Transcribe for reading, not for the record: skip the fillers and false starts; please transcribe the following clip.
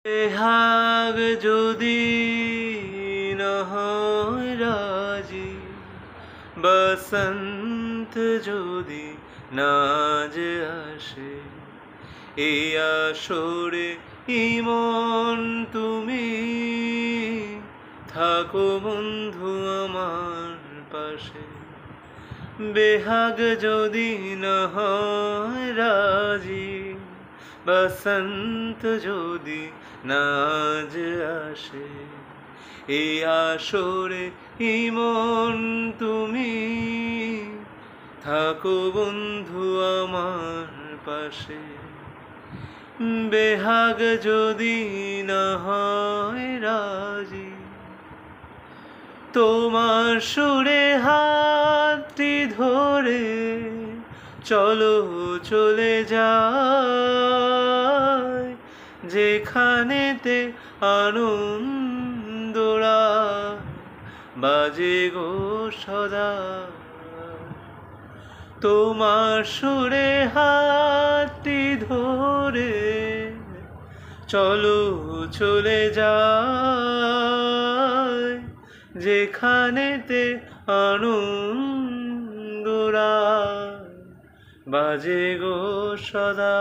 বেহাগ যদি না হয় রাজি, বসন্ত যদি না যে আসে, এই আসরে ইমন তুমি থাকো বন্ধু আমার পাশে। বেহাগ যদি না হয় রাজি, বসন্ত যদি না যে আসে, এই আসরে ইমন তুমি থাকো বন্ধু আমার পাশে। বেহাগ যদি না হয় রাজি, তোমার সুরে হাতটি ধরে চলো চলে যাই, যেখানেতে আনন্দরা বাজে গো সদা। তোমার সুরে হাতটি ধরে চলো চলে যাই, যেখানেতে আনন্দরা বাজে গো সদা।